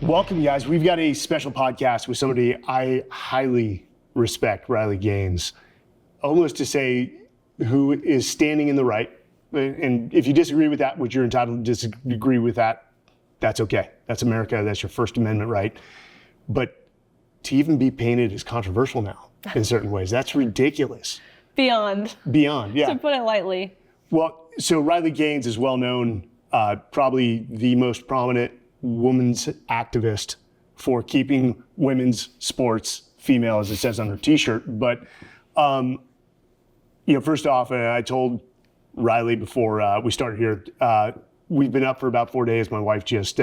Welcome, guys. We've got a special podcast with somebody I highly respect, Riley Gaines, almost to say who is standing in the right. And if you disagree with that, which you're entitled to disagree with that, that's okay. That's America. That's your First Amendment right. But to even be painted as controversial now in certain ways, that's ridiculous. Beyond, yeah. To put it lightly. Well, so Riley Gaines is well known, probably the most prominent women's activist for keeping women's sports female, as it says on her t-shirt. But, first off, I told Riley before we started here, we've been up for about 4 days. My wife just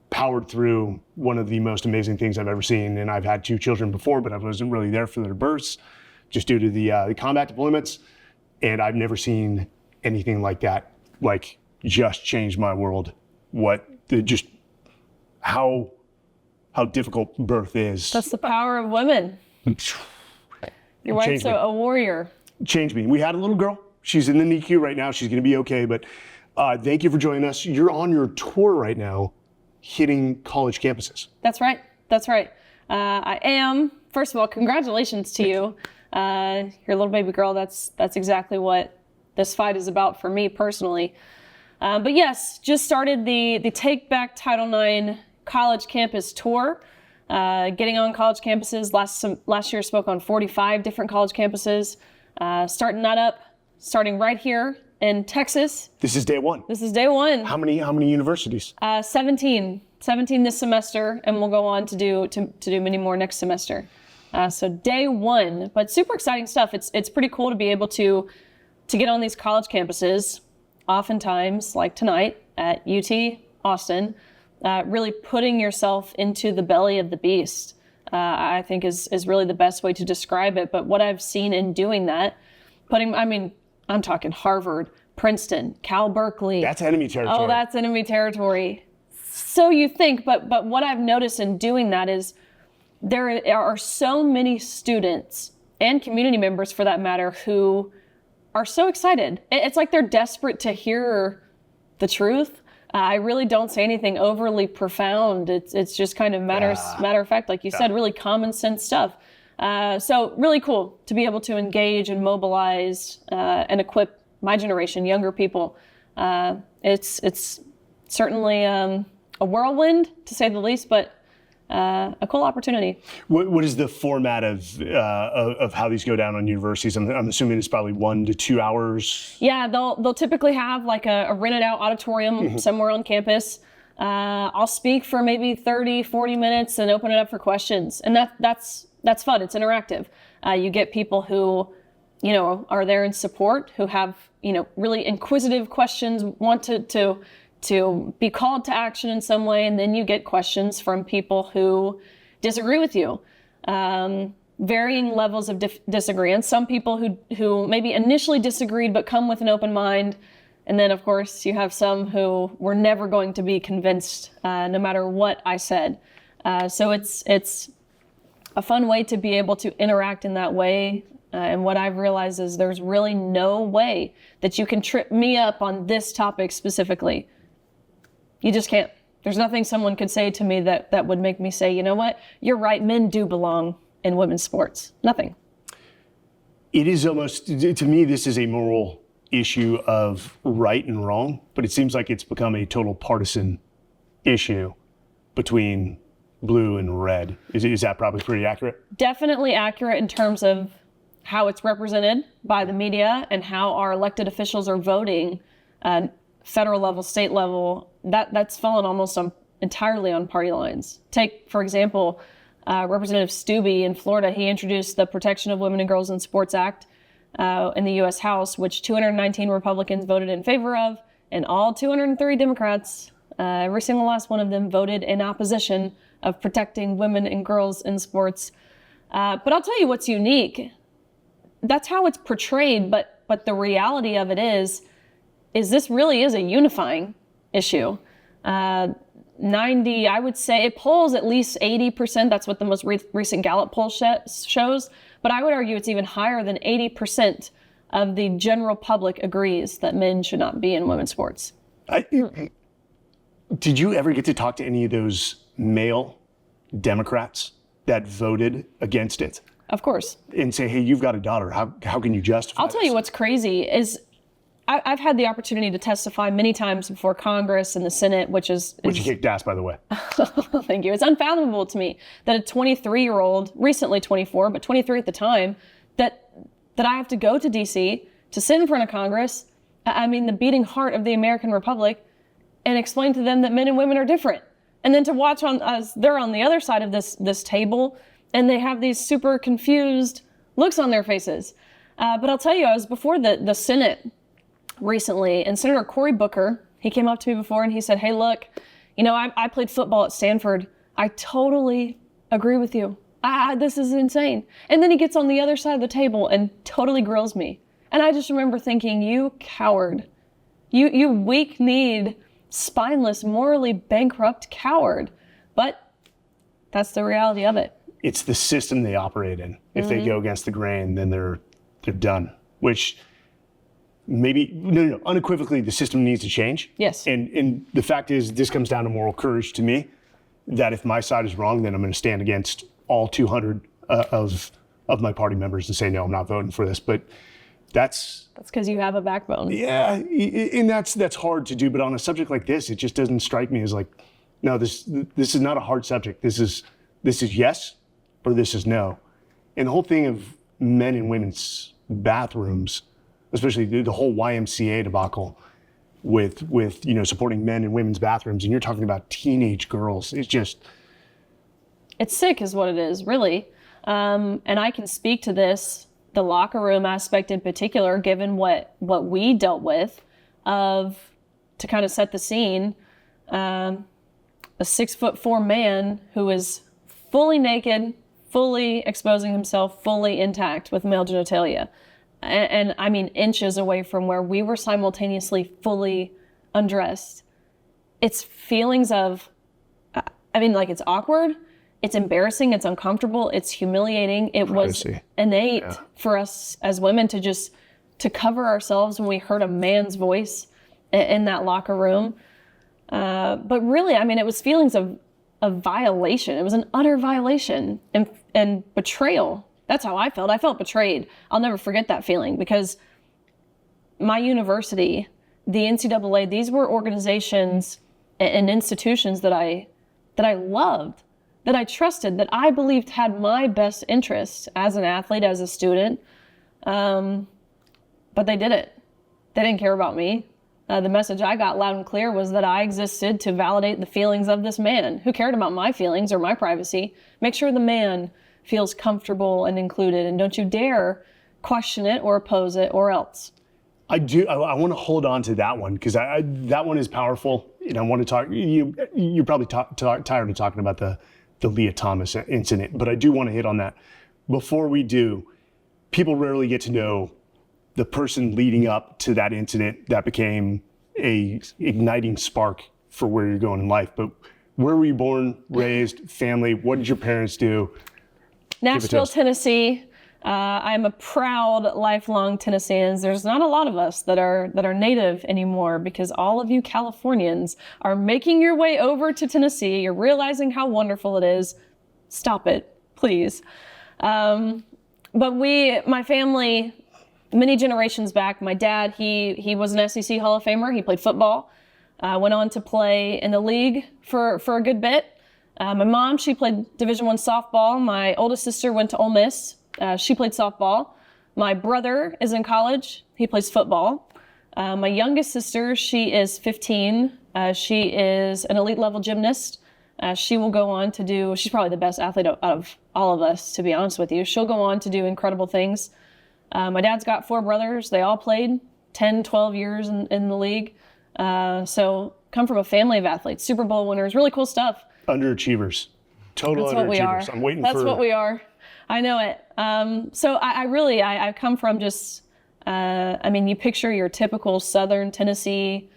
powered through one of the most amazing things I've ever seen. And I've had 2 children before, but I wasn't really there for their births just due to the combat deployments. And I've never seen anything like that, like just changed my world. How difficult birth is. That's the power of women. Your wife's a warrior. Changed me. We had a little girl. She's in the NICU right now. She's going to be okay. But thank you for joining us. You're on your tour right now, hitting college campuses. That's right. I am. First of all, congratulations to you. Your little baby girl. That's exactly what this fight is about for me personally. But yes, just started the Take Back Title IX college campus tour. Getting on college campuses. Last year spoke on 45 different college campuses. Starting that up, starting right here in Texas. This is day one. How many universities? 17 this semester, and we'll go on to do many more next semester. So day one, but super exciting stuff. It's pretty cool to be able to get on these college campuses. Oftentimes, like tonight at UT Austin, really putting yourself into the belly of the beast, I think is really the best way to describe it. But what I've seen in doing that, I'm talking Harvard, Princeton, Cal Berkeley. That's enemy territory. Oh, that's enemy territory. So you think, but what I've noticed in doing that is there are so many students and community members, for that matter, who are so excited. It's like they're desperate to hear the truth. I really don't say anything overly profound. It's just kind of matter of fact, like you said, really common sense stuff. So really cool to be able to engage and mobilize and equip my generation, younger people. It's certainly a whirlwind, to say the least, but a cool opportunity. What is the format of how these go down on universities? I'm assuming it's probably 1 to 2 hours. Yeah, they'll typically have like a rented out auditorium somewhere on campus. I'll speak for maybe 30, 40 minutes and open it up for questions. And that's fun. It's interactive. You get people who, are there in support, who have, really inquisitive questions, want to be called to action in some way, and then you get questions from people who disagree with you. Varying levels of disagreement. Some people who maybe initially disagreed but come with an open mind, and then of course you have some who were never going to be convinced, no matter what I said. So it's a fun way to be able to interact in that way. And what I've realized is there's really no way that you can trip me up on this topic specifically. You just can't. There's nothing someone could say to me that would make me say, you know what, you're right, men do belong in women's sports. Nothing. It is almost, to me, this is a moral issue of right and wrong, but it seems like it's become a total partisan issue between blue and red. Is that probably pretty accurate? Definitely accurate in terms of how it's represented by the media and how our elected officials are voting, federal level, state level. That's fallen almost entirely on party lines. Take, for example, Representative Stubbe in Florida. He introduced the Protection of Women and Girls in Sports Act in the U.S. House, which 219 Republicans voted in favor of, and all 230 Democrats, every single last one of them, voted in opposition of protecting women and girls in sports. But I'll tell you what's unique. That's how it's portrayed, but the reality of it is this really is a unifying issue. 90, I would say it polls at least 80%. That's what the most recent Gallup poll shows. But I would argue it's even higher than 80% of the general public agrees that men should not be in women's sports. Did you ever get to talk to any of those male Democrats that voted against it Of course. and say, hey, you've got a daughter. How can you justify I'll tell you what's crazy is I've had the opportunity to testify many times before Congress and the Senate, which you kicked ass, by the way. Thank you. It's unfathomable to me that a 23-year-old, recently 24, but 23 at the time, that I have to go to DC to sit in front of Congress, I mean the beating heart of the American Republic, and explain to them that men and women are different. And then to watch as they're on the other side of this table, and they have these super confused looks on their faces. But I'll tell you, I was before the Senate recently, and Senator Cory Booker, he came up to me before and he said, hey, look, I played football at Stanford. I totally agree with you. This is insane. And then he gets on the other side of the table and totally grills me. And I just remember thinking, you coward, you weak-kneed, spineless, morally bankrupt coward. But that's the reality of it. It's the system they operate in. If they go against the grain, then they're done. Which maybe, no, unequivocally, the system needs to change. Yes. And the fact is, this comes down to moral courage to me, that if my side is wrong, then I'm going to stand against all 200 of my party members and say, no, I'm not voting for this. But that's because you have a backbone. Yeah, and that's hard to do. But on a subject like this, it just doesn't strike me as like, no, this is not a hard subject. This is yes or this is no. And the whole thing of men and women's bathrooms, especially the whole YMCA debacle with supporting men and women's bathrooms, and you're talking about teenage girls. It's sick is what it is, really. And I can speak to this, the locker room aspect in particular, given what we dealt with, to kind of set the scene, a 6'4" man who is fully naked, fully exposing himself, fully intact with male genitalia. And I mean inches away from where we were simultaneously fully undressed. It's feelings of, it's awkward, it's embarrassing, it's uncomfortable, it's humiliating. It Privacy. Was innate for us as women to cover ourselves when we heard a man's voice in that locker room. But really, it was feelings of violation. It was an utter violation and betrayal. That's how I felt. I felt betrayed. I'll never forget that feeling, because my university, the NCAA, these were organizations and institutions that I loved, that I trusted, that I believed had my best interests as an athlete, as a student. But they didn't. They didn't care about me. The message I got loud and clear was that I existed to validate the feelings of this man. Who cared about my feelings or my privacy? Make sure the man feels comfortable and included, and don't you dare question it or oppose it or else. I want to hold on to that one, because that one is powerful. I want to talk, you're probably tired of talking about the Leah Thomas incident, but I do want to hit on that. Before we do, people rarely get to know the person leading up to that incident that became a igniting spark for where you're going in life. But where were you born, raised, family? What did your parents do? Nashville, Tennessee. I'm a proud, lifelong Tennessean. There's not a lot of us that are native anymore, because all of you Californians are making your way over to Tennessee. You're realizing how wonderful it is. Stop it, please. But my family, many generations back, my dad, he was an SEC Hall of Famer. He played football. Went on to play in the league for a good bit. My mom, she played Division I softball. My oldest sister went to Ole Miss. She played softball. My brother is in college. He plays football. My youngest sister, she is 15. She is an elite level gymnast. She will go on to do, she's probably the best athlete out of all of us, to be honest with you. She'll go on to do incredible things. My dad's got 4 brothers. They all played 10, 12 years in the league. So come from a family of athletes, Super Bowl winners, really cool stuff. Underachievers. Total That's underachievers. What we are. I'm waiting That's what we are. I know it. So I come from just, you picture your typical Southern Tennessee,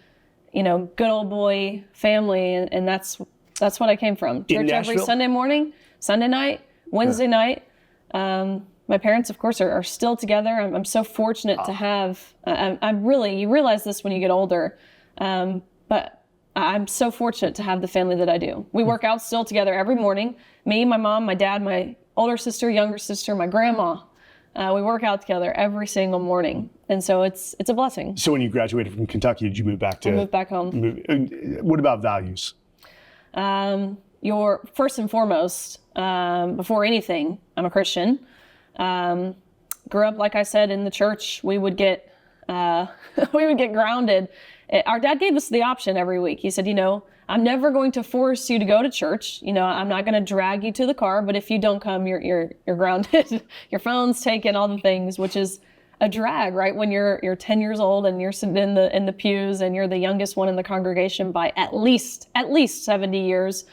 good old boy family. And that's what I came from. Church every Sunday morning, Sunday night, Wednesday night. My parents, of course, are still together. I'm so fortunate to have, you realize this when you get older. But I'm so fortunate to have the family that I do. We work out still together every morning. Me, my mom, my dad, my older sister, younger sister, my grandma. We work out together every single morning. And so it's a blessing. So when you graduated from Kentucky, did you move back to? I moved back home. What about values? Your first and foremost, before anything, I'm a Christian. Grew up, like I said, in the church. We would get grounded. Our dad gave us the option every week. He said, I'm never going to force you to go to church. I'm not going to drag you to the car, but if you don't come, you're grounded. Your phone's taken, all the things, which is a drag, right? When you're 10 years old and you're sitting in the pews and you're the youngest one in the congregation by at least 70 years.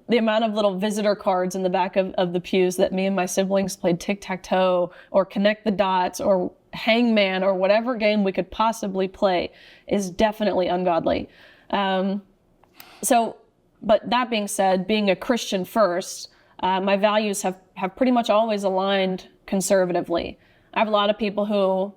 The amount of little visitor cards in the back of the pews that me and my siblings played tic-tac-toe or connect the dots or hangman or whatever game we could possibly play is definitely ungodly. But that being said, being a Christian first, my values have pretty much always aligned conservatively. I have a lot of people who,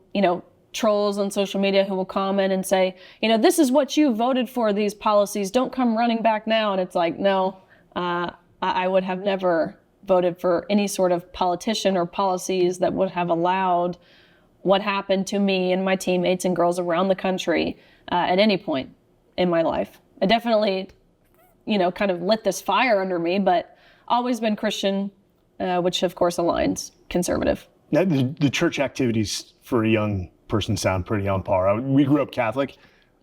trolls on social media who will comment and say, this is what you voted for, these policies, don't come running back now. And it's like, no, I would have never voted for any sort of politician or policies that would have allowed what happened to me and my teammates and girls around the country at any point in my life. I definitely, kind of lit this fire under me, but always been Christian, which of course aligns conservative. Now, the church activities for a young person sound pretty on par. We grew up Catholic.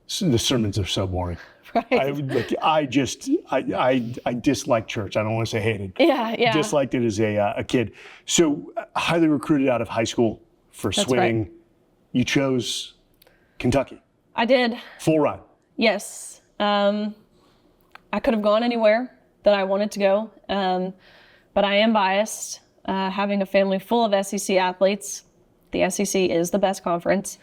So the sermons are so boring. Right. I disliked church. I don't want to say hated. Yeah. Disliked it as a kid. So highly recruited out of high school for swimming. Right. You chose Kentucky. I did. Full ride. Yes. I could have gone anywhere that I wanted to go, but I am biased. Having a family full of SEC athletes, the SEC is the best conference.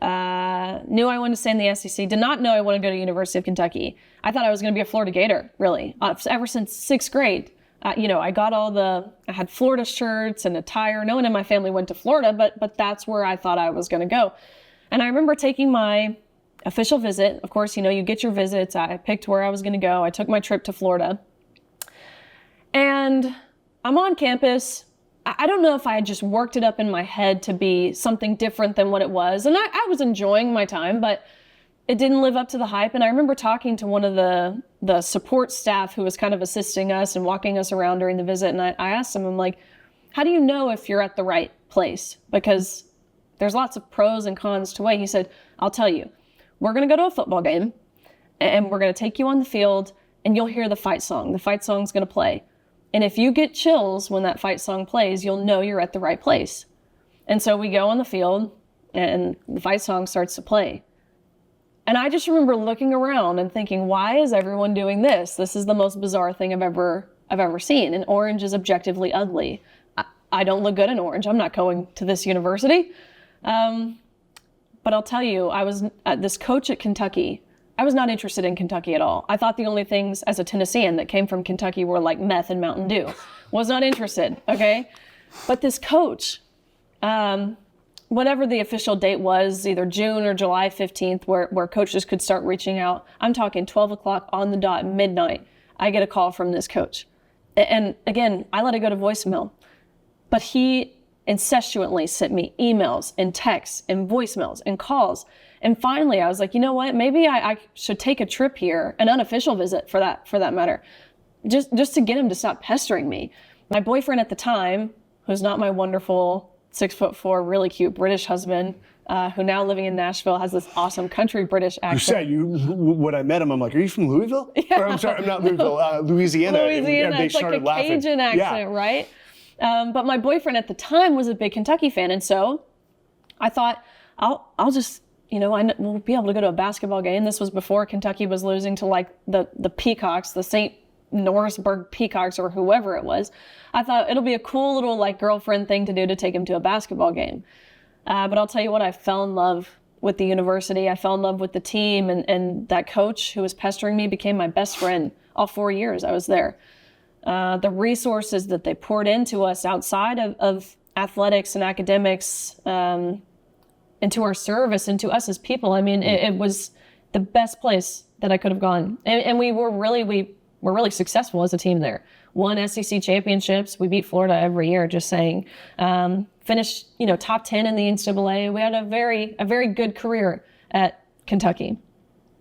Knew I wanted to stay in the SEC. Did not know I wanted to go to University of Kentucky. I thought I was going to be a Florida Gator, really. Ever since 6th grade, I got I had Florida shirts and attire. No one in my family went to Florida, but that's where I thought I was going to go. And I remember taking my official visit. Of course, you get your visits. I picked where I was going to go. I took my trip to Florida. And I'm on campus. I don't know if I had just worked it up in my head to be something different than what it was. And I was enjoying my time, but it didn't live up to the hype. And I remember talking to one of the support staff who was kind of assisting us and walking us around during the visit. And I asked him, I'm like, how do you know if you're at the right place? Because there's lots of pros and cons to weigh. He said, I'll tell you, we're going to go to a football game and we're going to take you on the field and you'll hear the fight song. The fight song's going to play. And if you get chills when that fight song plays, you'll know you're at the right place. And so we go on the field and the fight song starts to play. And I just remember looking around and thinking, why is everyone doing this? This is the most bizarre thing I've ever seen. And orange is objectively ugly. I don't look good in orange. I'm not going to this university. But I'll tell you, I was this coach at Kentucky. I was not interested in Kentucky at all. I thought the only things as a Tennessean that came from Kentucky were like meth and Mountain Dew. Was not interested, okay? But this coach, whatever the official date was, either June or July 15th, where coaches could start reaching out. I'm talking 12 o'clock on the dot, midnight. I get a call from this coach. And again, I let it go to voicemail. But he incestually sent me emails and texts and voicemails and calls. And finally, I was like, you know what? Maybe I should take a trip here, an unofficial visit for that matter, just to get him to stop pestering me. My boyfriend at the time, who's not my wonderful 6'4", really cute British husband, who now living in Nashville has this awesome country British accent. When I met him, I'm like, are you from Louisville? Yeah. Or I'm sorry, I'm not Louisville, Louisiana. Louisiana, They it's like a laughing. Cajun accent, right? But my boyfriend at the time was a big Kentucky fan. And so I thought, I'll just, we'll be able to go to a basketball game. This was before Kentucky was losing to like the Peacocks, the St. Norrisburg Peacocks or whoever it was. I thought it'll be a cool little like girlfriend thing to do to take him to a basketball game. But I'll tell you what, I fell in love with the university. I fell in love with the team, and that coach who was pestering me became my best friend all 4 years I was there. The resources that they poured into us outside of athletics and academics, into our service, into us as people. I mean, it was the best place that I could have gone. And we were really successful as a team there. Won SEC championships. We beat Florida every year, just saying. Finished, top 10 in the NCAA. We had a very good career at Kentucky.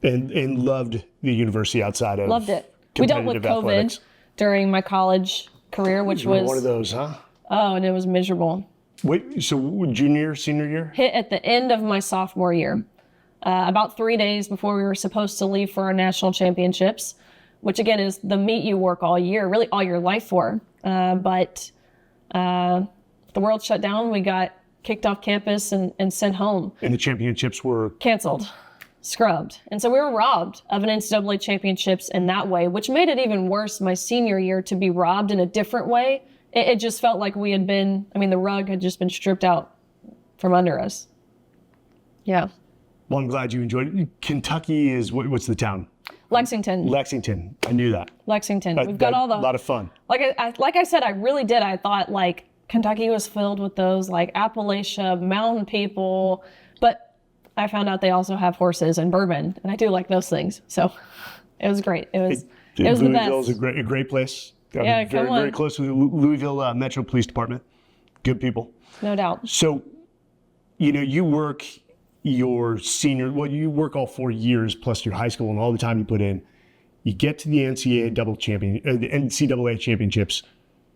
And loved the university outside of Loved it. We dealt with competitive COVID athletics. during my college career, which You were was one of those, huh? Oh, and it was miserable. Wait, so junior, senior year? Hit at the end of my sophomore year, about 3 days before we were supposed to leave for our national championships, which again is the meet you work all year, really all your life for. But the world shut down. We got kicked off campus and sent home. And the championships were Canceled, scrubbed. And so we were robbed of an NCAA championships in that way, which made it even worse my senior year to be robbed in a different way. It just felt like we had been, the rug had just been stripped out from under us. Yeah. Well, I'm glad you enjoyed it. Kentucky is, what's the town? Lexington. Lexington. I knew that. Lexington. We've got all the... A lot of fun. Like I said, I really did. I thought Kentucky was filled with those Appalachia mountain people, but I found out they also have horses and bourbon, and I do like those things. So it was great. It was the best. Louisville's a great place. Yeah, very, come on. very close to the Louisville Metro Police Department. Good people. No doubt. So, you work your you work all 4 years plus your high school and all the time you put in. You get to the NCAA championships.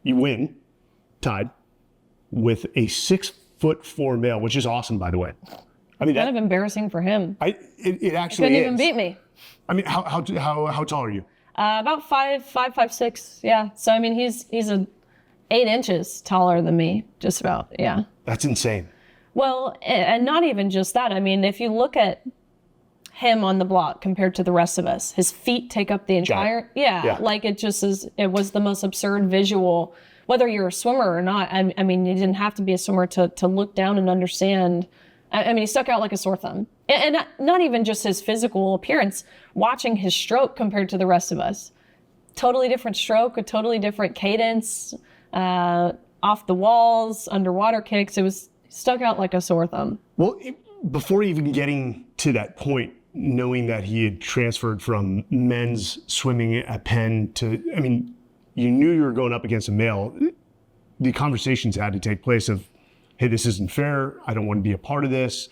You win, tied, with a 6'4" male, which is awesome, by the way. Kind of embarrassing for him. It actually Couldn't is. even beat me. How tall are you? About 5'6". Yeah. So he's 8 inches taller than me, just about. Yeah. That's insane. Well, and not even just that. If you look at him on the block compared to the rest of us, his feet take up the entire. Yeah. It just is. It was the most absurd visual. Whether you're a swimmer or not, you didn't have to be a swimmer to look down and understand. He stuck out like a sore thumb. And not even just his physical appearance, watching his stroke compared to the rest of us. Totally different stroke, a totally different cadence, off the walls, underwater kicks. It was stuck out like a sore thumb. Well, before even getting to that point, knowing that he had transferred from men's swimming at Penn to, you knew you were going up against a male. The conversations had to take place of, hey, this isn't fair. I don't want to be a part of this.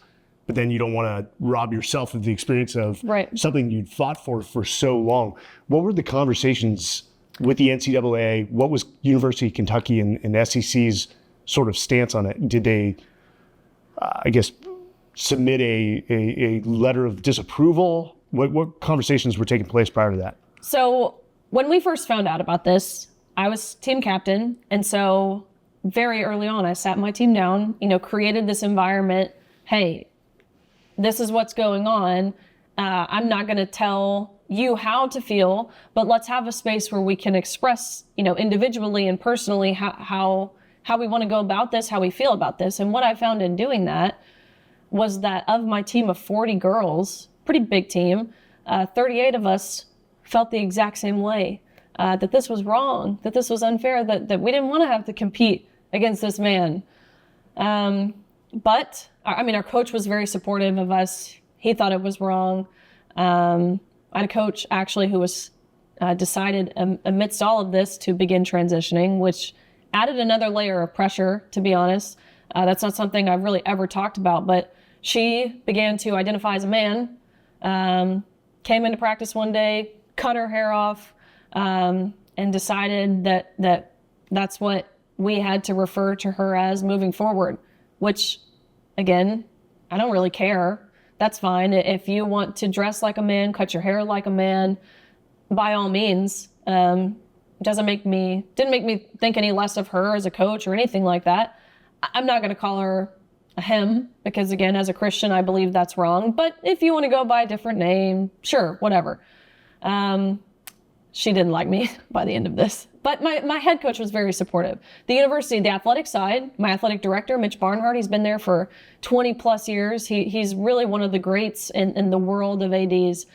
But then you don't want to rob yourself of the experience of something you'd fought for so long. What were the conversations with the NCAA? What was University of Kentucky and SEC's sort of stance on it? Did they, submit a letter of disapproval? What conversations were taking place prior to that? So when we first found out about this, I was team captain. And so very early on, I sat my team down, created this environment. Hey, this is what's going on. I'm not going to tell you how to feel, but let's have a space where we can express, individually and personally how we want to go about this, how we feel about this. And what I found in doing that was that of my team of 40 girls, pretty big team, 38 of us felt the exact same way, that this was wrong, that this was unfair, that we didn't want to have to compete against this man. But our coach was very supportive of us. He thought it was wrong. I had a coach actually who was decided amidst all of this to begin transitioning, which added another layer of pressure, to be honest. That's not something I've really ever talked about, but she began to identify as a man, came into practice one day, cut her hair off, and decided that that's what we had to refer to her as moving forward, which, again, I don't really care. That's fine. If you want to dress like a man, cut your hair like a man, by all means. Didn't make me think any less of her as a coach or anything like that. I'm not going to call her a him because, again, as a Christian, I believe that's wrong. But if you want to go by a different name, sure, whatever. She didn't like me by the end of this. But my head coach was very supportive. The university, the athletic side, my athletic director, Mitch Barnhart, he's been there for 20 plus years. He's really one of the greats in the world of ADs.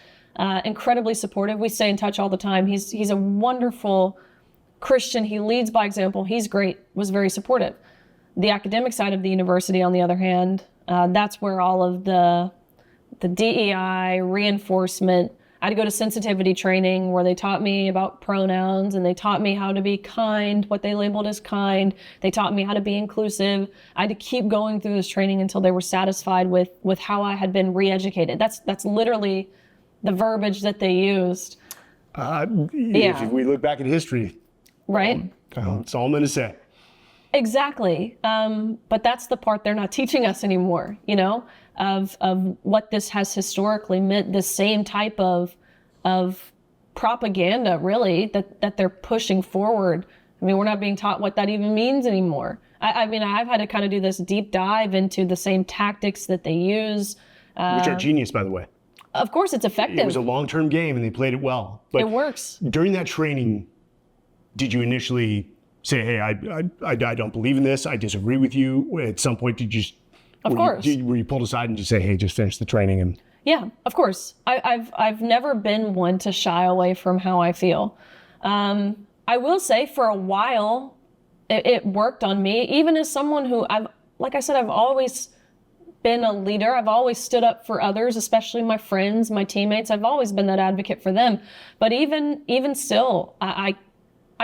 Incredibly supportive. We stay in touch all the time. He's a wonderful Christian. He leads by example. He's great, was very supportive. The academic side of the university, on the other hand, that's where all of the DEI, reinforcement, I had to go to sensitivity training where they taught me about pronouns and they taught me how to be kind, what they labeled as kind. They taught me how to be inclusive. I had to keep going through this training until they were satisfied with how I had been re-educated. That's literally the verbiage that they used. If we look back at history, right? That's all I'm going to say. Exactly. But that's the part they're not teaching us anymore, of what this has historically meant, the same type of propaganda, really, that they're pushing forward. I mean, we're not being taught what that even means anymore. I mean, I've had to kind of do this deep dive into the same tactics that they use. Which are genius, by the way. Of course, it's effective. It was a long-term game and they played it well. But it works. During that training, did you initially say, hey, I don't believe in this, I disagree with you? At some point, did you just... Of course. Were you pulled aside and just say, hey, just finish the training? And yeah, of course. I've never been one to shy away from how I feel. I will say for a while, it worked on me, even as someone who like I said, I've always been a leader. I've always stood up for others, especially my friends, my teammates. I've always been that advocate for them. But even still, I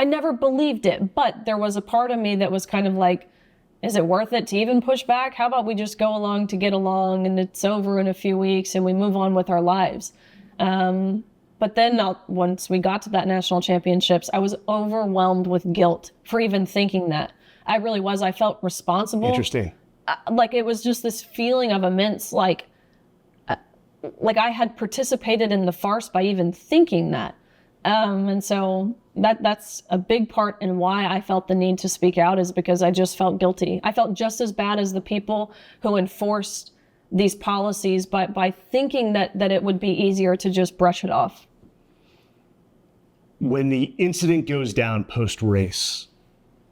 never believed it. But there was a part of me that was kind of like, is it worth it to even push back? How about we just go along to get along and it's over in a few weeks and we move on with our lives? But then once we got to that national championships, I was overwhelmed with guilt for even thinking that. I really was. I felt responsible. Interesting. Like it was just this feeling of immense, like I had participated in the farce by even thinking that. And so that's a big part in why I felt the need to speak out, is because I just felt guilty. I felt just as bad as the people who enforced these policies by thinking that it would be easier to just brush it off. When the incident goes down post-race,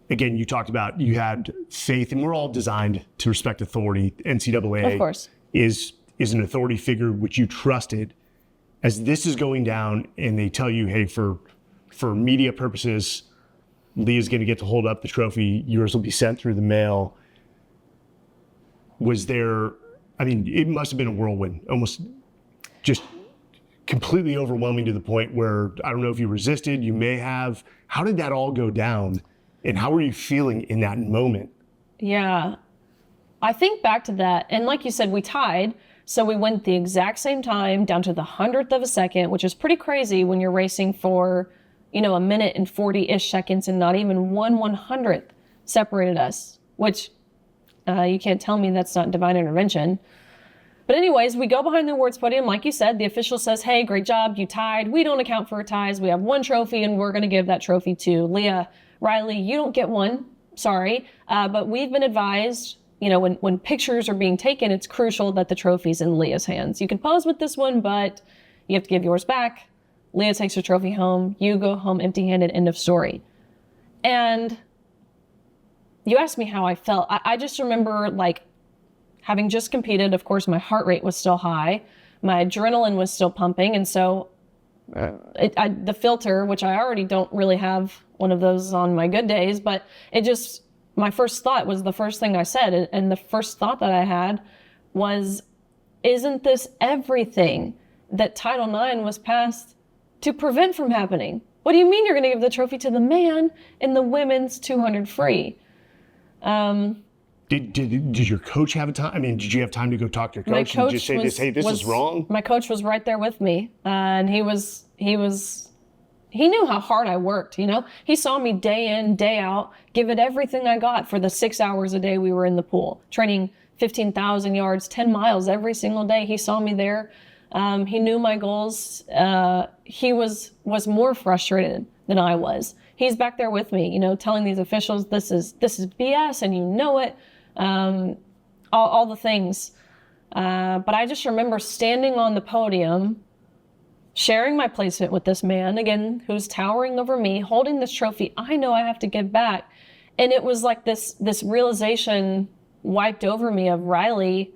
again, you talked about you had faith, and we're all designed to respect authority. NCAA of course is an authority figure which you trusted. As this is going down and they tell you, hey, for media purposes, Leah's going to get to hold up the trophy, yours will be sent through the mail. Was there, I mean, it must have been a whirlwind, almost just completely overwhelming to the point where, I don't know if you resisted, you may have. How did that all go down? And how were you feeling in that moment? Yeah, I think back to that. And like you said, we tied. So we went the exact same time down to the 100th of a second, which is pretty crazy when you're racing for, a minute and 40-ish seconds and not even 1/100th separated us, which you can't tell me that's not divine intervention. But anyways, we go behind the awards podium. Like you said, the official says, hey, great job, you tied. We don't account for ties. We have one trophy and we're going to give that trophy to Leah. Riley, you don't get one. Sorry. But we've been advised, when pictures are being taken, it's crucial that the trophy's in Leah's hands. You can pose with this one, but you have to give yours back. Leah takes her trophy home. You go home empty-handed, end of story. And you asked me how I felt. I just remember having just competed. Of course, my heart rate was still high. My adrenaline was still pumping. And so the filter, which I already don't really have one of those on my good days, but my first thought was the first thing I said. And the first thought that I had was, isn't this everything that Title IX was passed to prevent from happening? What do you mean you're going to give the trophy to the man in the women's 200 free? Did your coach have a time? I mean, did you have time to go talk to your coach and just say this is wrong? My coach was right there with me, and he knew how hard I worked. He saw me day in, day out, give it everything I got for the 6 hours a day we were in the pool, training 15,000 yards, 10 miles every single day. He saw me there. He knew my goals. He was more frustrated than I was. He's back there with me, telling these officials, this is BS and you know it. All the things. But I just remember standing on the podium, sharing my placement with this man, again, who's towering over me, holding this trophy I know I have to give back. And it was like this realization wiped over me of, Riley,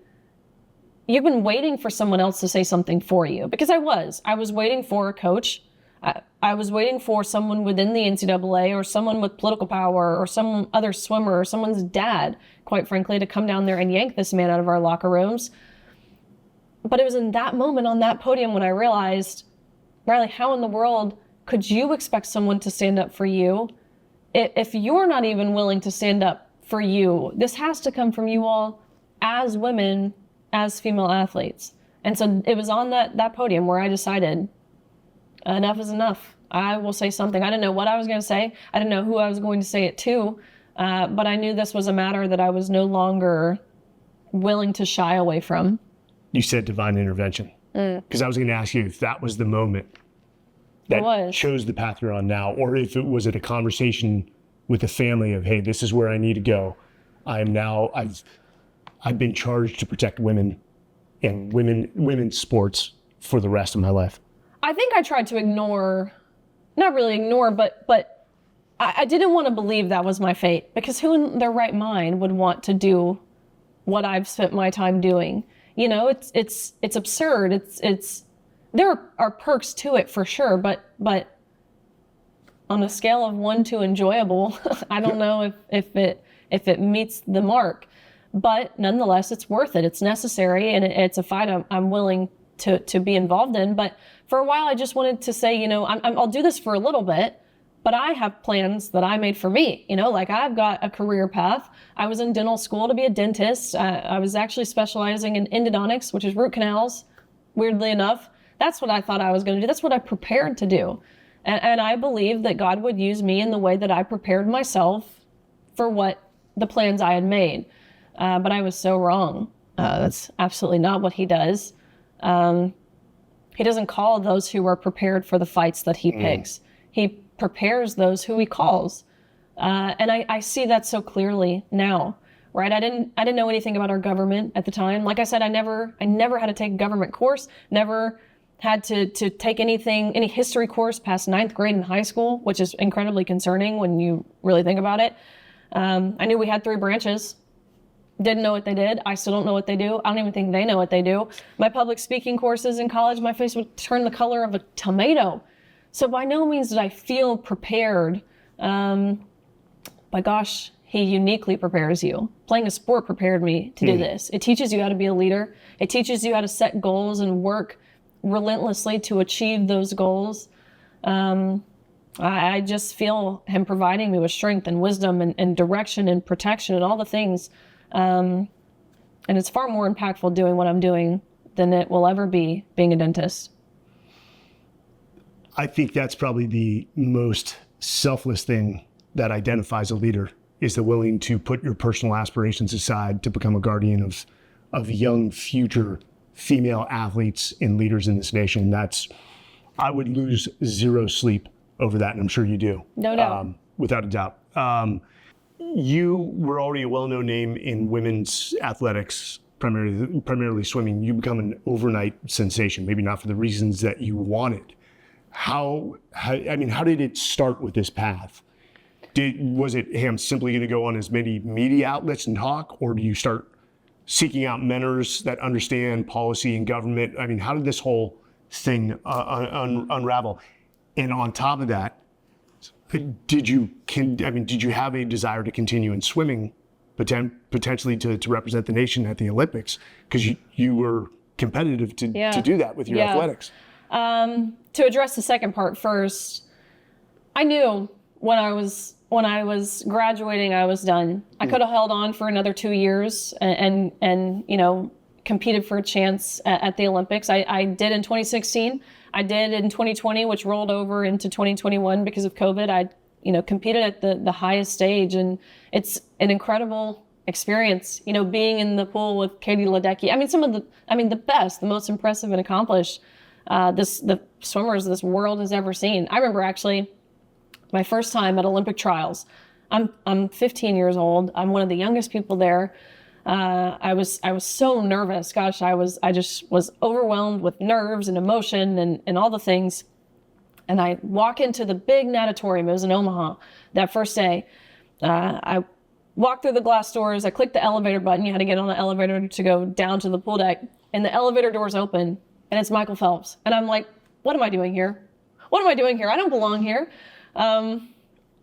you've been waiting for someone else to say something for you. Because I was waiting for a coach. I was waiting for someone within the NCAA or someone with political power or some other swimmer or someone's dad, quite frankly, to come down there and yank this man out of our locker rooms. But it was in that moment on that podium when I realized Riley, how in the world could you expect someone to stand up for you if you're not even willing to stand up for you? This has to come from you all as women, as female athletes. And so it was on that podium where I decided enough is enough. I will say something. I didn't know what I was going to say. I didn't know who I was going to say it to. But I knew this was a matter that I was no longer willing to shy away from. You said divine intervention. Because I was going to ask you if that was the moment that chose the path you're on now, or if it was at a conversation with the family of, hey, this is where I need to go. I've been charged to protect women and women's sports for the rest of my life. I think I tried to ignore, not really ignore, but I didn't want to believe that was my fate, because who in their right mind would want to do what I've spent my time doing? You know, it's absurd. It's there are perks to it for sure, but on a scale of 1 to enjoyable, I don't know if it meets the mark. But nonetheless, it's worth it. It's necessary, and it's a fight I'm willing to be involved in. But for a while, I just wanted to say, you know, I'll do this for a little bit, but I have plans that I made for me. You know, like I've got a career path. I was in dental school to be a dentist. I was actually specializing in endodontics, which is root canals, weirdly enough. That's what I thought I was going to do. That's what I prepared to do. And I believed that God would use me in the way that I prepared myself for what the plans I had made. But I was so wrong. That's absolutely not what he does. He doesn't call those who are prepared for the fights that he picks. He prepares those who he calls. And I see that so clearly now, right? I didn't know anything about our government at the time. Like I said, I never had to take a government course, never had to take any history course past 9th grade in high school, which is incredibly concerning when you really think about it. I knew we had 3 branches. Didn't know what they did. I still don't know what they do. I don't even think they know what they do. My public speaking courses in college, my face would turn the color of a tomato. So by no means did I feel prepared. But gosh, he uniquely prepares you. Playing a sport prepared me to do this. It teaches you how to be a leader. It teaches you how to set goals and work relentlessly to achieve those goals. I just feel him providing me with strength and wisdom and direction and protection and all the things. And it's far more impactful doing what I'm doing than it will ever be being a dentist. I think that's probably the most selfless thing that identifies a leader, is the willing to put your personal aspirations aside to become a guardian of young future female athletes and leaders in this nation. I would lose 0 sleep over that, and I'm sure you do. No doubt. Without a doubt. You were already a well-known name in women's athletics, primarily swimming. You become an overnight sensation, maybe not for the reasons that you wanted. How did it start with this path? Was it, hey, I'm simply going to go on as many media outlets and talk, or do you start seeking out mentors that understand policy and government? I mean, how did this whole thing unravel? And on top of that, did you have a desire to continue in swimming, potentially to represent the nation at the Olympics? Because you were competitive to do that with your athletics. To address the second part first, I knew when I was graduating, I was done. I could have held on for another 2 years and competed for a chance at the Olympics. I did in 2016. I did in 2020, which rolled over into 2021 because of COVID. I, competed at the highest stage, and it's an incredible experience, being in the pool with Katie Ledecky. The best, the most impressive and accomplished the swimmers this world has ever seen. I remember actually my first time at Olympic trials. I'm 15 years old. I'm one of the youngest people there. I was so nervous. Gosh, I just was overwhelmed with nerves and emotion and all the things. And I walk into the big natatorium. It was in Omaha that first day. I walked through the glass doors. I clicked the elevator button. You had to get on the elevator to go down to the pool deck. And the elevator doors open, and it's Michael Phelps. And I'm like, what am I doing here? What am I doing here? I don't belong here. I,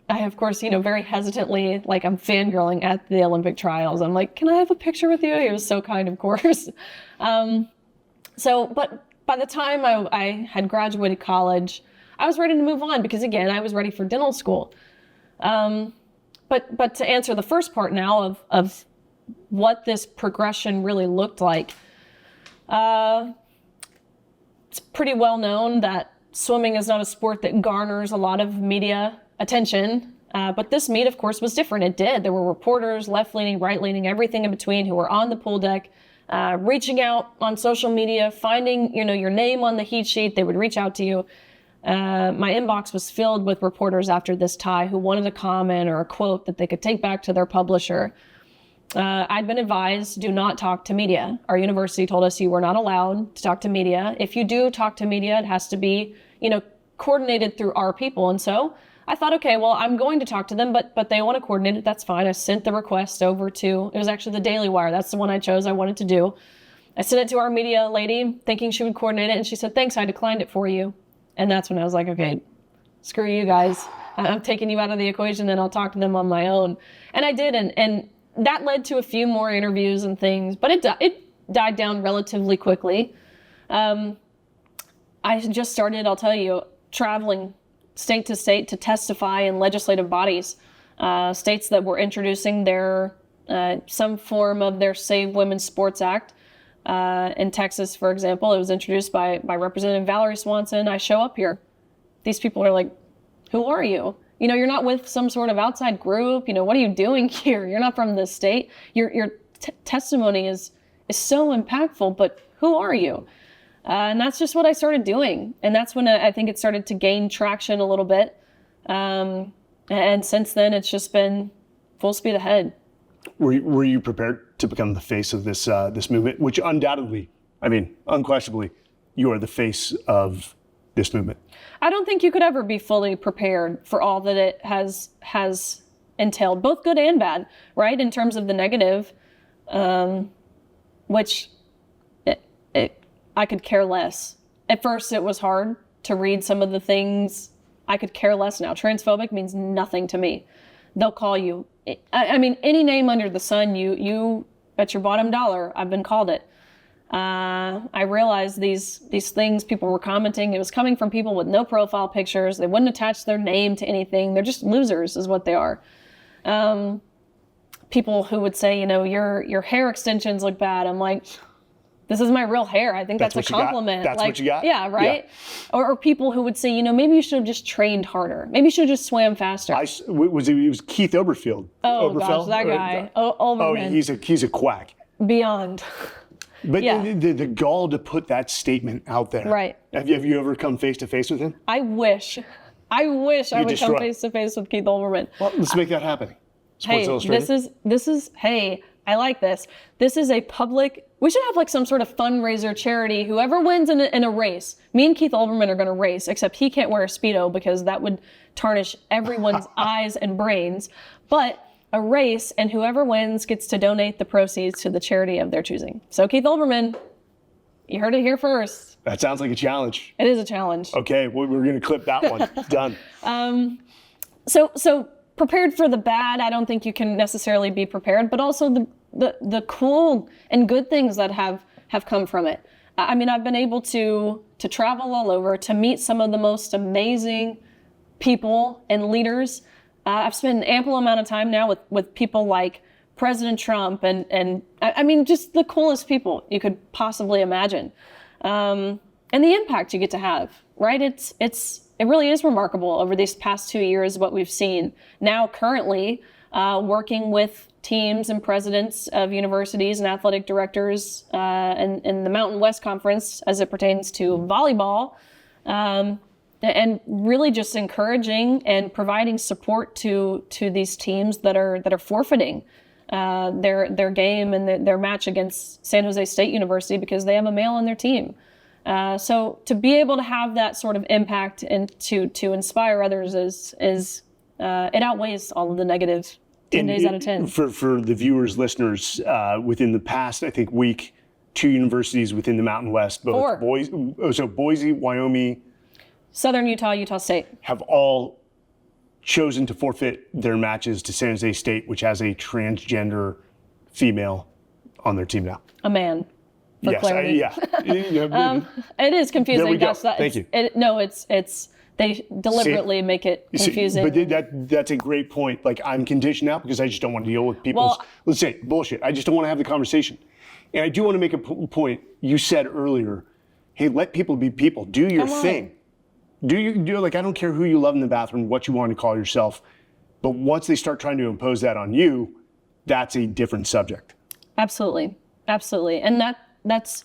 of course, very hesitantly, like I'm fangirling at the Olympic trials. I'm like, can I have a picture with you? He was so kind, of course. But by the time I had graduated college, I was ready to move on because, again, I was ready for dental school. But to answer the first part now of what this progression really looked like, it's pretty well known that swimming is not a sport that garners a lot of media attention. But this meet, of course, was different. It did. There were reporters, left-leaning, right-leaning, everything in between, who were on the pool deck, reaching out on social media, finding, your name on the heat sheet. They would reach out to you. My inbox was filled with reporters after this tie who wanted a comment or a quote that they could take back to their publisher. I'd been advised, do not talk to media. Our university told us you were not allowed to talk to media. If you do talk to media, it has to be, coordinated through our people. And so I thought, okay, well, I'm going to talk to them, but they want to coordinate it. That's fine. I sent the request over to, it was actually the Daily Wire. That's the one I chose. I wanted to do. I sent it to our media lady thinking she would coordinate it. And she said, thanks, I declined it for you. And that's when I was like, okay, screw you guys. I'm taking you out of the equation and I'll talk to them on my own. And I did. And that led to a few more interviews and things, but it died down relatively quickly. I just started, I'll tell you, traveling state to state to testify in legislative bodies, states that were introducing their some form of their Save Women's Sports Act. In Texas, for example, it was introduced by Representative Valerie Swanson. I show up here. These people are like, who are you? You're not with some sort of outside group. What are you doing here? You're not from this state. Your testimony is so impactful, but who are you? And that's just what I started doing. And that's when I think it started to gain traction a little bit. And since then, it's just been full speed ahead. Were you prepared to become the face of this movement, which undoubtedly, unquestionably, you are the face of this movement? I don't think you could ever be fully prepared for all that it has entailed, both good and bad, right? In terms of the negative, which I could care less. At first, it was hard to read some of the things. I could care less now. Transphobic means nothing to me. They'll call you, any name under the sun, you bet your bottom dollar, I've been called it. I realized these things people were commenting, it was coming from people with no profile pictures. They wouldn't attach their name to anything. They're just losers is what they are. People who would say, your hair extensions look bad. I'm like, this is my real hair. I think that's a compliment. That's what you got? Yeah, right? Yeah. Or people who would say, maybe you should have just trained harder. Maybe you should have just swam faster. It was Keith Overfield. Oh, gosh, that guy. Overman. He's a quack. Beyond. But the gall to put that statement out there. Right. Have you ever come face to face with him? I wish I would come face to face with Keith Olbermann. Well, let's make that happen. Sports Illustrated. This is, hey, I like this. This is a public, we should have like some sort of fundraiser charity. Whoever wins in a race, me and Keith Olbermann are going to race, except he can't wear a Speedo because that would tarnish everyone's eyes and brains. But a race, and whoever wins gets to donate the proceeds to the charity of their choosing. So Keith Olbermann, you heard it here first. That sounds like a challenge. It is a challenge. Okay, well, we're going to clip that one. Done. So prepared for the bad, I don't think you can necessarily be prepared, but also the cool and good things that have come from it. I've been able to travel all over, to meet some of the most amazing people and leaders. I've spent an ample amount of time now with people like President Trump and just the coolest people you could possibly imagine. And the impact you get to have, right? It really is remarkable over these past 2 years, what we've seen. Now, currently, working with teams and presidents of universities and athletic directors in the Mountain West Conference as it pertains to volleyball, and really just encouraging and providing support to these teams that are forfeiting their game and their match against San Jose State University because they have a male on their team. So to be able to have that sort of impact and to inspire others is it outweighs all of the negative 10 days out of 10. For the viewers, listeners, within the past, I think, week, 2 universities within the Mountain West, both 4. Boise, Wyoming, Southern Utah, Utah State, have all chosen to forfeit their matches to San Jose State, which has a transgender female on their team now. A man. for clarity. It is confusing. There we go. Gosh, Thank you. It's they deliberately make it confusing. But that's a great point. Like, I'm conditioned now because I just don't want to deal with people's, let's say, bullshit. I just don't want to have the conversation. And I do want to make a point. You said earlier, hey, let people be people. Do your thing. Like, I don't care who you love in the bathroom, what you want to call yourself. But once they start trying to impose that on you, that's a different subject. Absolutely. Absolutely. And that's,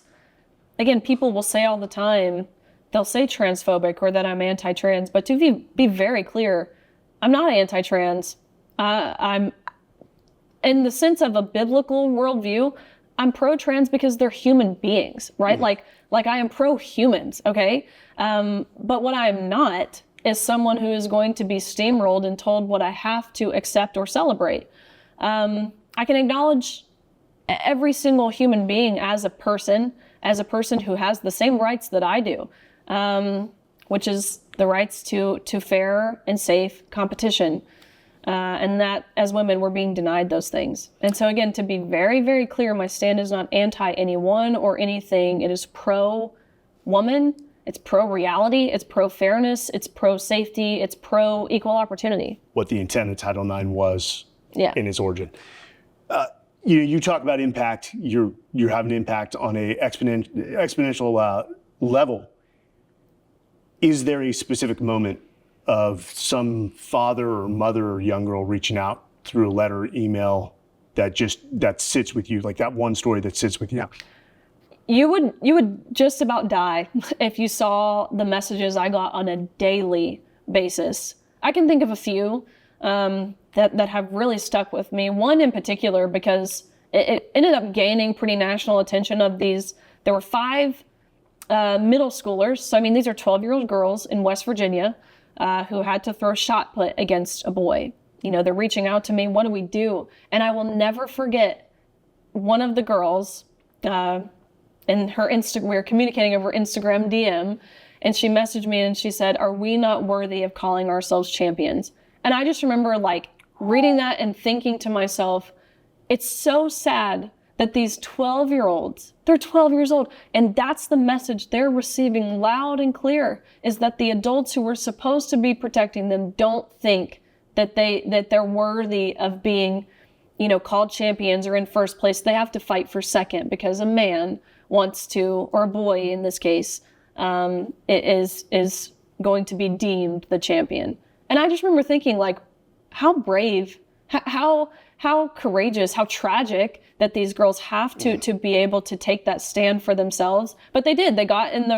again, people will say all the time, they'll say transphobic or that I'm anti-trans, but to be very clear, I'm not anti-trans. I'm, in the sense of a biblical worldview, I'm pro-trans because they're human beings, right? Mm-hmm. Like I am pro-humans, okay? But what I'm not is someone who is going to be steamrolled and told what I have to accept or celebrate. I can acknowledge every single human being as a person who has the same rights that I do, which is the rights to fair and safe competition. And that as women, we're being denied those things. And so again, to be very, very clear, my stand is not anti anyone or anything. It is pro-woman, it's pro-reality, it's pro-fairness, it's pro-safety, it's pro-equal opportunity. What the intent of Title IX was in its origin. You talk about impact, you're having impact on a exponential level. Is there a specific moment of some father or mother or young girl reaching out through a letter, email, that sits with you, like that one story that sits with you? You would just about die if you saw the messages I got on a daily basis. I can think of a few that have really stuck with me. One in particular, because it ended up gaining pretty national attention of these. There were 5 middle schoolers. So, I mean, these are 12-year-old girls in West Virginia who had to throw shot put against a boy. You know, they're reaching out to me, what do we do? And I will never forget one of the girls in her we were communicating over Instagram DM, and she messaged me and she said, "Are we not worthy of calling ourselves champions?" And I just remember like reading that and thinking to myself, it's so sad that these 12-year-olds, they're 12 years old, and that's the message they're receiving loud and clear, is that the adults who were supposed to be protecting them don't think that they're worthy of being, called champions or in first place. They have to fight for second because a man wants to, or a boy in this case, is going to be deemed the champion. And I just remember thinking, like, how brave, how courageous, how tragic that these girls have to be able to take that stand for themselves. But they did. They got in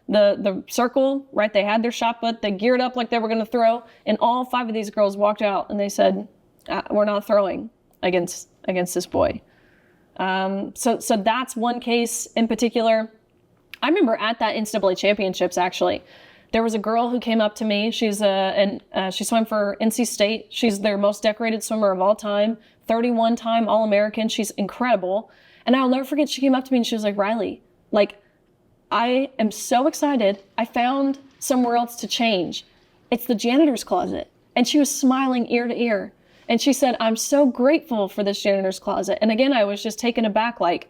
the circle, right? They had their shot put, they geared up like they were going to throw, and all 5 of these girls walked out and they said, we're not throwing against this boy. So that's one case in particular. I remember at that NCAA championships, actually, there was a girl who came up to me. She swam for NC State. She's their most decorated swimmer of all time, 31-time All-American. She's incredible. And I'll never forget, she came up to me and she was like, "Riley, like, I am so excited. I found somewhere else to change. It's the janitor's closet." And she was smiling ear to ear. And she said, "I'm so grateful for this janitor's closet." And again, I was just taken aback, like,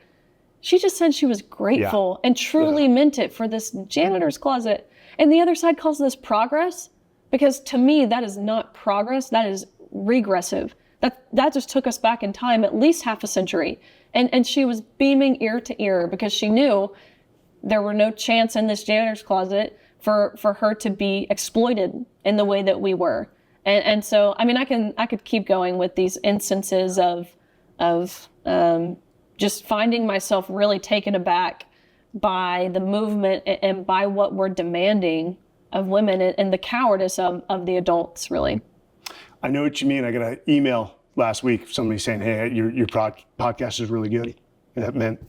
she just said she was grateful and truly meant it for this janitor's closet. And the other side calls this progress, because to me, that is not progress, that is regressive. That just took us back in time at least half a century. And she was beaming ear to ear because she knew there were no chance in this janitor's closet for her to be exploited in the way that we were. And so, I mean, I could keep going with these instances of just finding myself really taken aback by the movement and by what we're demanding of women and the cowardice of the adults, really. I know what you mean. I got an email last week, somebody saying, "Hey, your podcast is really good." And that meant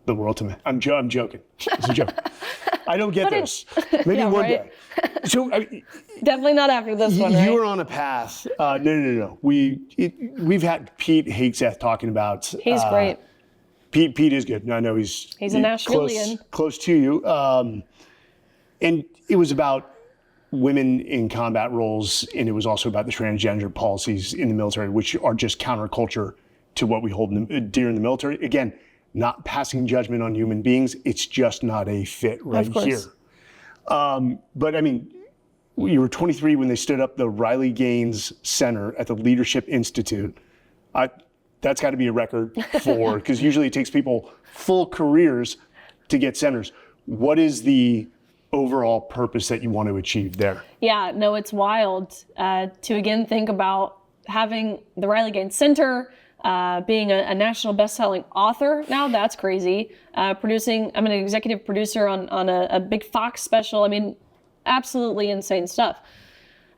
the world to me. I'm joking. It's a joke. I don't get this. Maybe one day. So definitely not after this one, right? You were on a path. No. We've had Pete Hakeseth talking about. He's great. Pete is good. I know he's a Nashvilleian. Close to you. And it was about women in combat roles, and it was also about the transgender policies in the military, which are just counterculture to what we hold dear in the military. Again, not passing judgment on human beings. It's just not a fit right here. But I mean, you were 23 when they stood up the Riley Gaines Center at the Leadership Institute. That's got to be a record for, because usually it takes people full careers to get centers. What is the overall purpose that you want to achieve there? Yeah, no, it's wild to again think about having the Riley Gaines Center, being a national best-selling author now. That's crazy. Producing, I'm an executive producer on a big Fox special. I mean, absolutely insane stuff.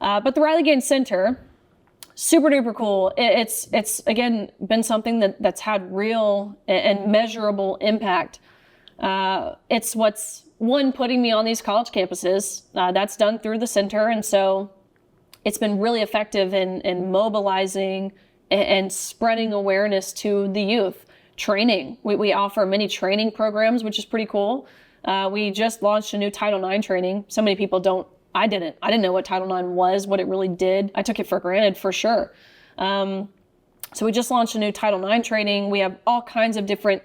But the Riley Gaines Center, super duper cool. It's again been something that's had real and measurable impact. It's what's putting me on these college campuses. That's done through the center, and so it's been really effective in mobilizing and spreading awareness to the youth. Training. We offer many training programs, which is pretty cool. We just launched a new Title IX training. So many people don't. I didn't know what Title IX was, what it really did. I took it for granted, for sure. So we just launched a new Title IX training. We have all kinds of different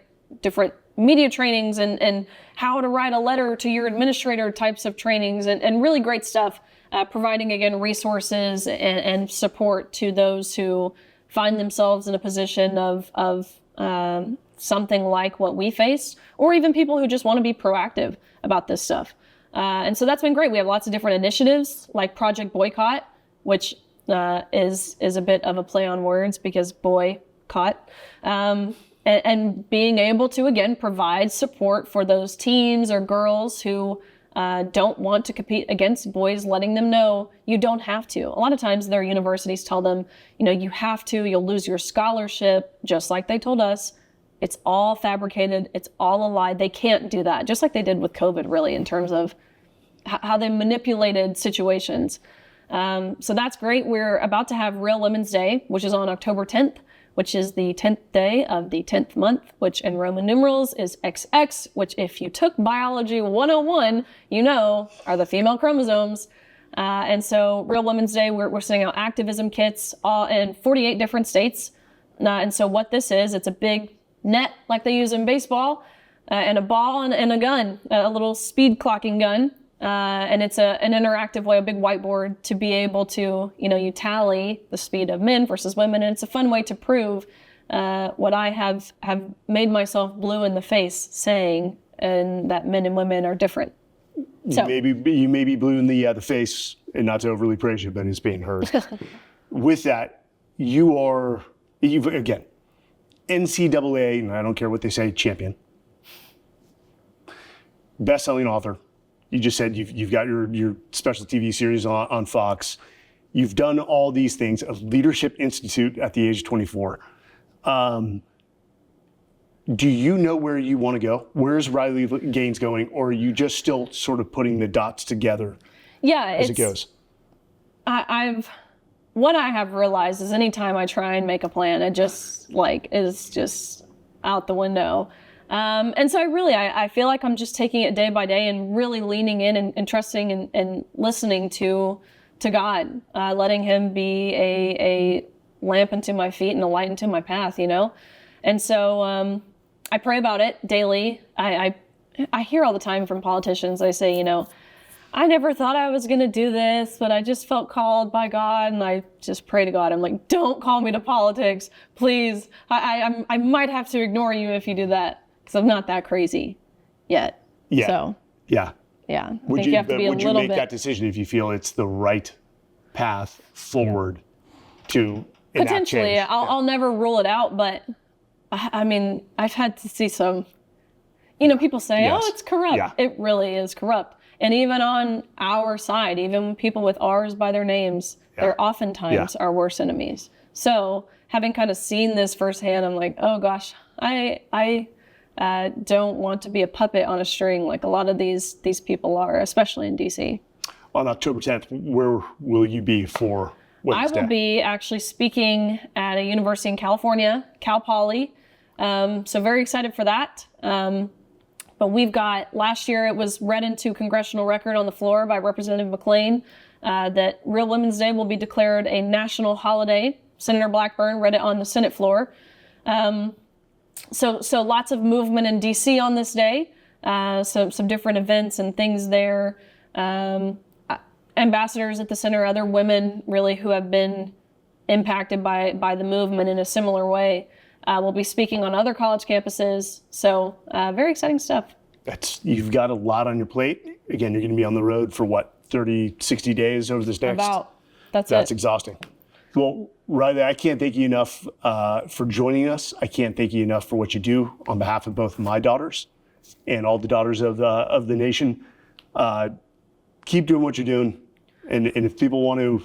media trainings and how to write a letter to your administrator types of trainings and really great stuff, providing, again, resources and support to those who find themselves in a position of something like what we face, or even people who just want to be proactive about this stuff. And so that's been great. We have lots of different initiatives like Project Boycott, which is a bit of a play on words because boycott. And being able to, again, provide support for those teens or girls who don't want to compete against boys, letting them know you don't have to. A lot of times their universities tell them, you have to, you'll lose your scholarship, just like they told us. It's all fabricated. It's all a lie. They can't do that, just like they did with COVID, really, in terms of how they manipulated situations. So that's great. We're about to have Real Women's Day, which is on October 10th, which is the 10th day of the 10th month, which in Roman numerals is XX, which if you took biology 101, are the female chromosomes. And so Real Women's Day, we're sending out activism kits all in 48 different states. And so what this is, it's a big net like they use in baseball, and a ball and a gun, a little speed clocking gun. And it's an interactive way, a big whiteboard to be able to, you tally the speed of men versus women. And it's a fun way to prove what I have made myself blue in the face saying, and that men and women are different. So you may be blue in the face, and not to overly praise you, but it's being heard. With that, you've again, NCAA, and I don't care what they say, champion, best-selling author. You just said you've got your special TV series on Fox. You've done all these things, a Leadership Institute at the age of 24. Do you know where you want to go? Where's Riley Gaines going? Or are you just still sort of putting the dots together as it goes? What I have realized is anytime I try and make a plan, it just is just out the window. And so I feel like I'm just taking it day by day and really leaning in and trusting and listening to God, letting him be a lamp unto my feet and a light unto my path, And so I pray about it daily. I hear all the time from politicians, they say, I never thought I was going to do this, but I just felt called by God, and I just pray to God. I'm like, don't call me to politics, please. I might have to ignore you if you do that. Because I'm not that crazy yet. Yeah. So, yeah. I would think you, you have to be a little bit. Would you make that decision if you feel it's the right path forward to enact potentially? change? I'll never rule it out, but I mean, I've had to see some. People say, Yes. "Oh, it's corrupt." Yeah. It really is corrupt, and even on our side, even people with R's by their names, they're oftentimes our worst enemies. So, having kind of seen this firsthand, I'm like, oh gosh, I don't want to be a puppet on a string like a lot of these people are, especially in DC. On October 10th, where will you be for Wednesday? I will be actually speaking at a university in California, Cal Poly. So very excited for that. But we've got, last year it was read into congressional record on the floor by Representative McClain that Real Women's Day will be declared a national holiday. Senator Blackburn read it on the Senate floor. So lots of movement in DC on this day. Some different events and things there. Ambassadors at the center, other women really who have been impacted by the movement in a similar way. We'll be speaking on other college campuses. So very exciting stuff. You've got a lot on your plate. Again, you're going to be on the road for what, 30, 60 days over this next? That's it. Exhausting. Well, Riley, I can't thank you enough for joining us. I can't thank you enough for what you do on behalf of both my daughters and all the daughters of the nation. Keep doing what you're doing. And if people want to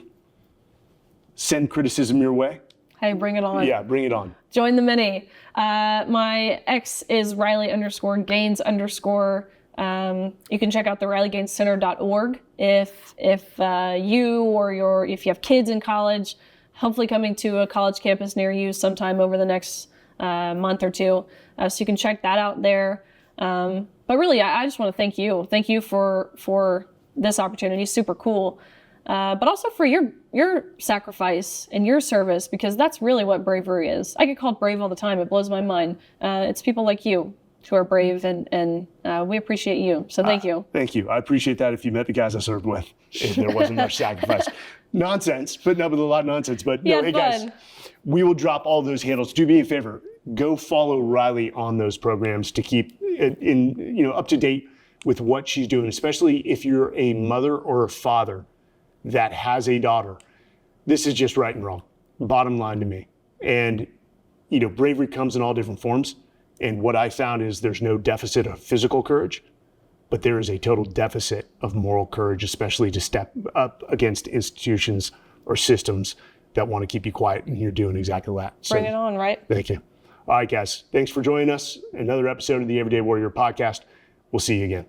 send criticism your way, hey, bring it on. Yeah, bring it on. Join the many. My X is Riley_Gaines_. You can check out the RileyGainesCenter.org if you have kids in college, hopefully coming to a college campus near you sometime over the next month or two. So you can check that out there. But really, I just want to thank you. Thank you for this opportunity. Super cool. But also for your sacrifice and your service, because that's really what bravery is. I get called brave all the time. It blows my mind. It's people like you who are brave, and we appreciate you. So thank you. Thank you. I appreciate that if you met the guys I served with. If there wasn't much sacrifice. Nonsense, putting up with a lot of nonsense. But no, hey guys, we will drop all those handles. Do me a favor. Go follow Riley on those programs to keep up to date with what she's doing, especially if you're a mother or a father that has a daughter. This is just right and wrong, bottom line to me. And, bravery comes in all different forms. And what I found is there's no deficit of physical courage, but there is a total deficit of moral courage, especially to step up against institutions or systems that want to keep you quiet, and you're doing exactly that. Bring it on, right? Thank you. All right, guys. Thanks for joining us. Another episode of the Everyday Warrior podcast. We'll see you again.